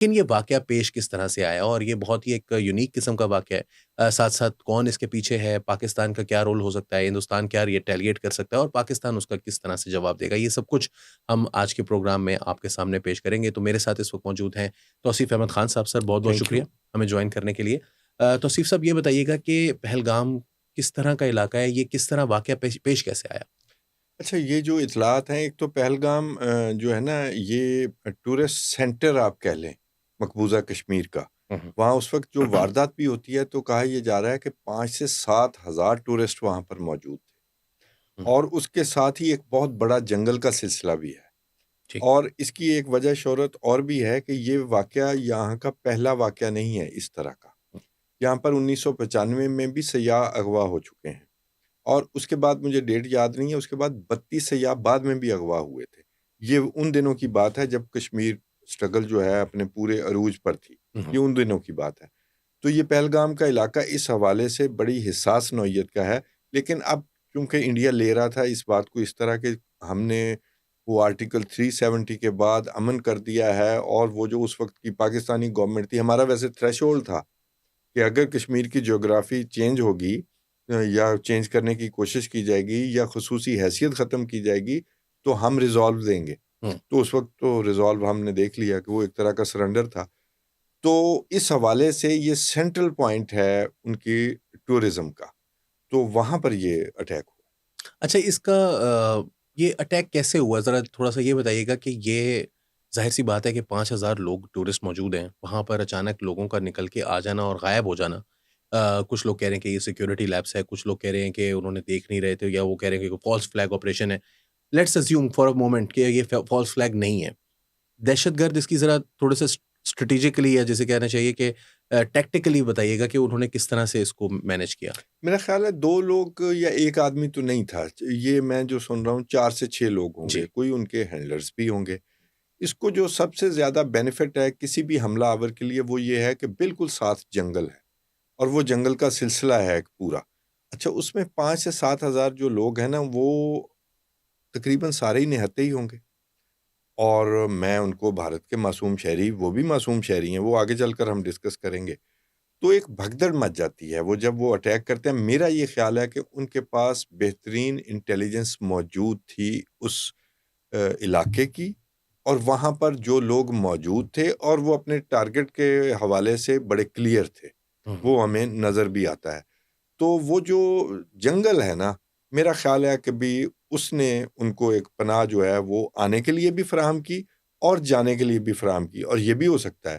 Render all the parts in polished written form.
لیکن یہ واقعہ پیش کس طرح سے آیا اور یہ بہت ہی ایک یونیک قسم کا واقعہ ہے. ساتھ ساتھ کون اس کے پیچھے ہے, پاکستان کا کیا رول ہو سکتا ہے, ہندوستان کیا ریٹیلیٹ کر سکتا ہے اور پاکستان اس کا کس طرح سے جواب دے گا, یہ سب کچھ ہم آج کے پروگرام میں آپ کے سامنے پیش کریں گے. تو میرے ساتھ اس وقت موجود ہیں توصیف احمد خان صاحب. سر بہت بہت تھینک شکریہ یو. ہمیں جوائن کرنے کے لیے. توصیف صاحب یہ بتائیے گا کہ پہلگام کس طرح کا علاقہ ہے, یہ کس طرح واقعہ پیش کیسے آیا؟ اچھا، یہ جو اطلاعات ہیں، ایک تو پہلگام جو ہے نا، یہ ٹورسٹ سینٹر آپ کہہ لیں مقبوضہ کشمیر کا. وہاں اس وقت جو واردات بھی ہوتی ہے تو کہا یہ جا رہا ہے کہ 5 سے 7 ہزار ٹورسٹ وہاں پر موجود تھے، اور اس کے ساتھ ہی ایک بہت بڑا جنگل کا سلسلہ بھی ہے. ٹھیک. اور اس کی ایک وجہ شہرت اور بھی ہے کہ یہ واقعہ یہاں کا پہلا واقعہ نہیں ہے اس طرح کا. یہاں پر 1995 میں بھی سیاح اغوا ہو چکے ہیں، اور اس کے بعد مجھے ڈیٹ یاد نہیں ہے، اس کے بعد 32 سیاح بعد میں بھی اغوا ہوئے تھے. یہ ان دنوں کی بات ہے جب کشمیر سٹرگل جو ہے اپنے پورے عروج پر تھی. یہ ان دنوں کی بات ہے. تو یہ پہلگام کا علاقہ اس حوالے سے بڑی حساس نوعیت کا ہے. لیکن اب چونکہ انڈیا لے رہا تھا اس بات کو اس طرح کہ ہم نے وہ آرٹیکل 370 کے بعد امن کر دیا ہے، اور وہ جو اس وقت کی پاکستانی گورنمنٹ تھی، ہمارا ویسے تھریش ہولڈ تھا کہ اگر کشمیر کی جغرافی چینج ہوگی یا چینج کرنے کی کوشش کی جائے گی یا خصوصی حیثیت ختم کی جائے گی تو ہم ریزالو دیں گے. تو اس وقت تو ریزالو ہم نے دیکھ لیا کہ وہ ایک طرح کا سرنڈر تھا. تو اس حوالے سے یہ سینٹرل پوائنٹ ہے ان کی ٹورزم کا. تو وہاں پر یہ اٹیک ہوا. اچھا، اس کا یہ اٹیک کیسے ہوا؟ ذرا تھوڑا سا یہ بتائیے گا کہ یہ ظاہر سی بات ہے کہ 5,000 لوگ ٹورسٹ موجود ہیں وہاں پر، اچانک لوگوں کا نکل کے آ جانا اور غائب ہو جانا. کچھ لوگ کہہ رہے ہیں کہ یہ سیکیورٹی لیپس ہے، کچھ لوگ کہہ رہے ہیں کہ انہوں نے دیکھ نہیں رہے تھے، یا وہ کہہ رہے ہیں کہ فالس فلیگ آپریشن ہے. Let's assume for a moment کہ یہ فالس فلیگ نہیں ہے. دہشت گرد اس کی ذرا تھوڑے سے اسٹریٹجیکلی، یا جیسے کہنا چاہیے کہ ٹیکٹیکلی بتائیے گا کہ انہوں نے کس طرح سے اس کو مینیج کیا. میرا خیال ہے 2 لوگ یا ایک آدمی تو نہیں تھا. یہ میں جو سن رہا ہوں 4 سے 6 لوگ ہوں جی. گے، کوئی ان کے ہینڈلرز بھی ہوں گے. اس کو جو سب سے زیادہ بینیفٹ ہے کسی بھی حملہ آور کے لیے وہ یہ ہے کہ بالکل ساتھ جنگل ہے، اور وہ جنگل کا سلسلہ ہے ایک پورا. اچھا، اس میں 5 سے 7 ہزار جو لوگ ہیں نا، وہ تقریباً سارے ہی نہتے ہی ہوں گے. اور میں ان کو بھارت کے معصوم شہری، وہ بھی معصوم شہری ہیں، وہ آگے چل کر ہم ڈسکس کریں گے. تو ایک بھگدڑ مچ جاتی ہے وہ جب وہ اٹیک کرتے ہیں. میرا یہ خیال ہے کہ ان کے پاس بہترین انٹیلیجنس موجود تھی اس علاقے کی، اور وہاں پر جو لوگ موجود تھے اور وہ اپنے ٹارگٹ کے حوالے سے بڑے کلیئر تھے، وہ ہمیں نظر بھی آتا ہے. تو وہ جو جنگل ہے نا، میرا خیال ہے کہ بھی اس نے ان کو ایک پناہ جو ہے وہ آنے کے لیے بھی فراہم کی اور جانے کے لیے بھی فراہم کی. اور یہ بھی ہو سکتا ہے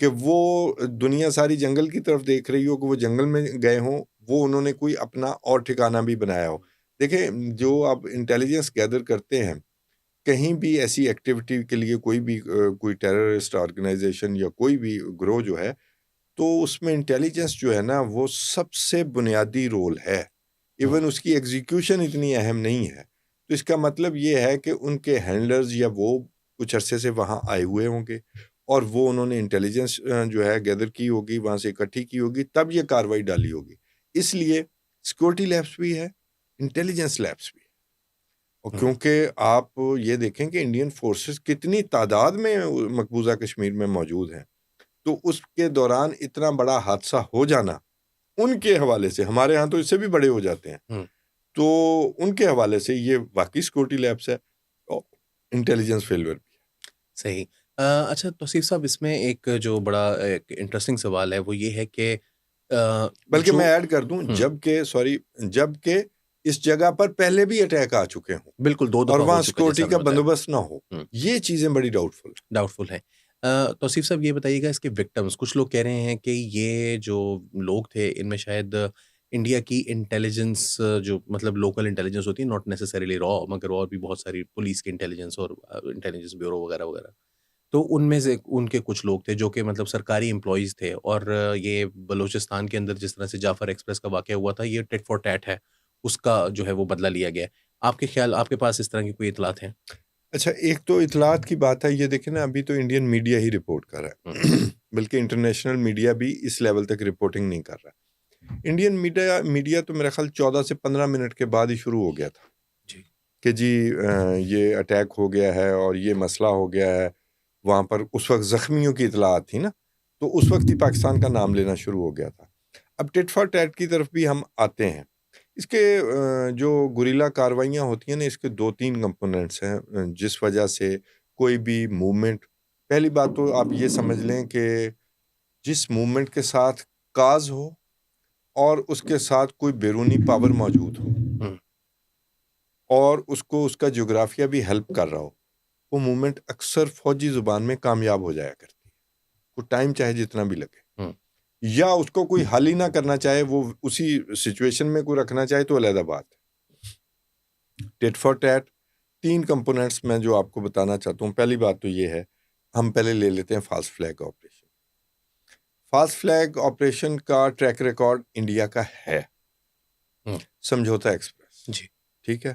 کہ وہ دنیا ساری جنگل کی طرف دیکھ رہی ہو کہ وہ جنگل میں گئے ہوں، وہ انہوں نے کوئی اپنا اور ٹھکانہ بھی بنایا ہو. دیکھیں، جو آپ انٹیلیجنس گیدر کرتے ہیں کہیں بھی ایسی ایکٹیویٹی کے لیے، کوئی ٹیررسٹ آرگنائزیشن یا کوئی بھی گروہ جو ہے، تو اس میں انٹیلیجنس جو ہے نا وہ سب سے بنیادی رول ہے. ایون اس کی ایگزیکیوشن اتنی اہم نہیں ہے. تو اس کا مطلب یہ ہے کہ ان کے ہینڈلرز یا وہ کچھ عرصے سے وہاں آئے ہوئے ہوں گے، اور وہ انہوں نے انٹیلیجنس جو ہے گیدر کی ہوگی، وہاں سے اکٹھی کی ہوگی، تب یہ کاروائی ڈالی ہوگی. اس لیے سیکورٹی لیبس بھی ہے، انٹیلیجنس لیبس بھی ہے. اور کیونکہ آپ یہ دیکھیں کہ انڈین فورسز کتنی تعداد میں مقبوضہ کشمیر میں موجود ہیں، تو اس کے دوران اتنا بڑا حادثہ ہو جانا ان کے حوالے سے، ہمارے ہاں تو اس سے بھی بڑے ہو جاتے ہیں، تو ان کے حوالے سے یہ واقعی سیکورٹی لیبس ہے اور انٹیلیجنس فیلور بھی ہے. صحیح. اچھا توصیف صاحب، اس میں ایک جو بڑا ایک انٹرسٹنگ سوال ہے وہ یہ ہے کہ بلکہ جو میں ایڈ کر دوں، جبکہ اس جگہ پر پہلے بھی اٹیک آ چکے ہوں، بالکل 2 اور دفعہ ہو وہاں چکا جیسے سیکورٹی آپ کا نے بتایا. بندوبست نہ ہو. یہ چیزیں بڑی ڈاؤٹ فل ہیں. توصیف صاحب یہ بتائیے گا اس کے وکٹمز، کچھ لوگ کہہ رہے ہیں کہ یہ جو لوگ تھے ان میں شاید انڈیا کی انٹیلیجنس، جو مطلب لوکل انٹیلیجنس ہوتی ہے، ناٹ نیسیسریلی را، مگر اور بھی بہت ساری پولیس کی انٹیلیجنس اور انٹیلیجنس بیورو وغیرہ وغیرہ، تو ان میں سے ان کے کچھ لوگ تھے جو کہ مطلب سرکاری امپلائیز تھے. اور یہ بلوچستان کے اندر جس طرح سے جعفر ایکسپریس کا واقعہ ہوا تھا، یہ ٹیٹ فار ٹیٹ ہے، اس کا جو ہے وہ بدلہ لیا گیا. آپ کے خیال، آپ کے پاس اس طرح کی کوئی اطلاعات ہیں؟ اچھا، ایک تو اطلاعات کی بات ہے، یہ دیکھیں نا، ابھی تو انڈین میڈیا ہی رپورٹ کر رہا ہے بلکہ انٹرنیشنل میڈیا بھی اس لیول تک رپورٹنگ نہیں کر رہا. انڈین میڈیا تو میرا خیال 14 سے 15 منٹ کے بعد ہی شروع ہو گیا تھا کہ جی یہ اٹیک ہو گیا ہے اور یہ مسئلہ ہو گیا ہے. وہاں پر اس وقت زخمیوں کی اطلاعات تھی نا، تو اس وقت ہی پاکستان کا نام لینا شروع ہو گیا تھا۔ اب ٹٹ فار ٹیٹ کی طرف بھی ہم آتے ہیں۔ اس کے جو گوریلا کاروائیاں ہوتی ہیں نا، اس کے 2-3 کمپوننٹس ہیں جس وجہ سے کوئی بھی موومنٹ، پہلی بات تو آپ یہ سمجھ لیں کہ جس موومنٹ کے ساتھ کاز ہو اور اس کے ساتھ کوئی بیرونی پاور موجود ہو اور اس کو اس کا جغرافیہ بھی ہیلپ کر رہا ہو، وہ موومنٹ اکثر فوجی زبان میں کامیاب ہو جایا کرتی ہے، کوئی ٹائم چاہے جتنا بھی لگے، یا اس کو کوئی حل ہی نہ کرنا چاہے، وہ اسی سچویشن میں کوئی رکھنا چاہے تو علیحدہ بات ہے۔ ٹٹ فار ٹیٹ 3 کمپوننٹس میں جو آپ کو بتانا چاہتا ہوں۔ پہلی بات تو یہ ہے، ہم پہلے لے لیتے ہیں false flag operation. False flag operation کا ٹریک ریکارڈ انڈیا کا ہے، سمجھوتا ایکسپریس، جی ٹھیک ہے۔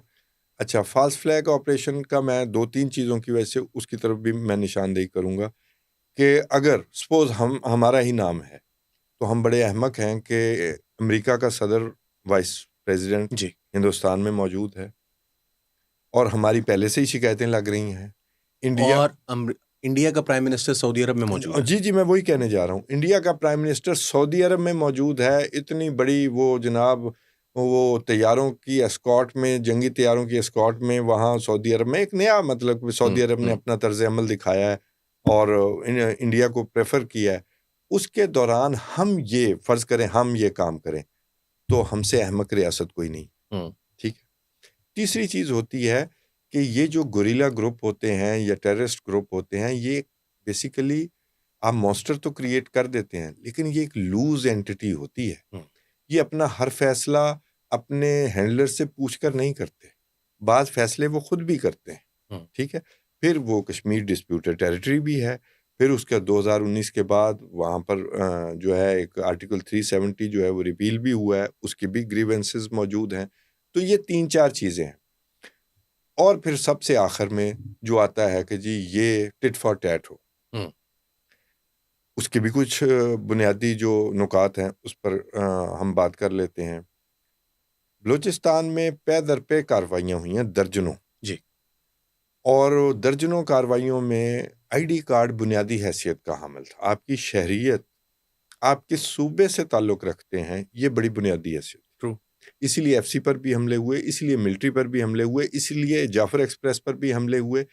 اچھا، فالس فلیگ آپریشن کا میں 2-3 چیزوں کی وجہ سے اس کی طرف بھی میں نشاندہی کروں گا کہ اگر سپوز ہمارا ہی نام ہے تو ہم بڑے احمق ہیں کہ امریکہ کا صدر وائس پریزیڈنٹ جی ہندوستان میں موجود ہے اور ہماری پہلے سے ہی شکایتیں لگ رہی ہیں۔ انڈیا اور انڈیا کا پرائم منسٹر سعودی عرب میں موجود ہے۔ جی میں وہی کہنے جا رہا ہوں، انڈیا کا پرائم منسٹر سعودی عرب میں موجود ہے۔ اتنی بڑی وہ جناب وہ طیاروں کی اسکارٹ میں، جنگی طیاروں کی اسکارٹ میں وہاں سعودی عرب میں ایک نیا مطلب سعودی عرب نے اپنا طرز عمل دکھایا ہے اور انڈیا کو پریفر کیا ہے۔ اس کے دوران ہم یہ فرض کریں ہم یہ کام کریں تو ہم سے احمق ریاست کوئی نہیں، ٹھیک ہے۔ تیسری چیز ہوتی ہے کہ یہ جو گوریلا گروپ ہوتے ہیں یا ٹیررسٹ گروپ ہوتے ہیں، یہ بیسیکلی آپ مونسٹر تو کریٹ کر دیتے ہیں لیکن یہ ایک لوز اینٹی ہوتی ہے۔ یہ اپنا ہر فیصلہ اپنے ہینڈلر سے پوچھ کر نہیں کرتے، بعض فیصلے وہ خود بھی کرتے ہیں، ٹھیک ہے۔ پھر وہ کشمیر ڈسپیوٹڈ ٹیریٹری بھی ہے، پھر اس کا 2019 کے بعد وہاں پر جو ہے ایک آرٹیکل 370 جو ہے وہ ریپیل بھی ہوا ہے، اس کی بھی گریونسز موجود ہیں۔ تو یہ 3-4 چیزیں ہیں، اور پھر سب سے آخر میں جو آتا ہے کہ جی یہ ٹٹ فار ٹیٹ ہو، اس کے بھی کچھ بنیادی جو نکات ہیں اس پر ہم بات کر لیتے ہیں۔ بلوچستان میں پے در پے کارروائیاں ہوئی ہیں، درجنوں، جی، اور درجنوں کارروائیوں میں آئی ڈی کارڈ بنیادی حیثیت کا حامل تھا۔ آپ کی شہریت آپ کے صوبے سے تعلق رکھتے ہیں، یہ بڑی بنیادی حیثیت، اسی لیے ایف سی پر بھی حملے ہوئے، اسی لیے ملٹری پر بھی حملے ہوئے، اسی لیے جعفر ایکسپریس پر بھی حملے ہوئے۔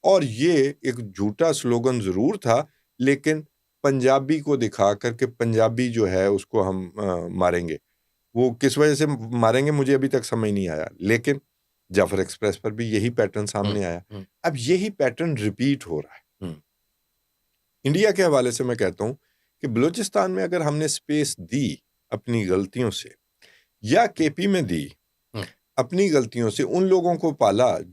اور یہ ایک جھوٹا سلوگن ضرور تھا لیکن پنجابی کو دکھا کر کہ پنجابی جو ہے اس کو ہم ماریں گے، وہ کس وجہ سے ماریں گے مجھے ابھی تک سمجھ نہیں آیا، لیکن جعفر ایکسپریس پر بھی یہی پیٹرن سامنے آیا۔ اب یہی پیٹرن ریپیٹ ہو رہا ہے۔ انڈیا کے حوالے سے میں کہتا ہوں کہ بلوچستان میں اگر ہم نے سپیس دی اپنی غلطیوں سے، یا کے پی میں دی اپنی غلطیوں سے، ان لوگوں کو پالا جو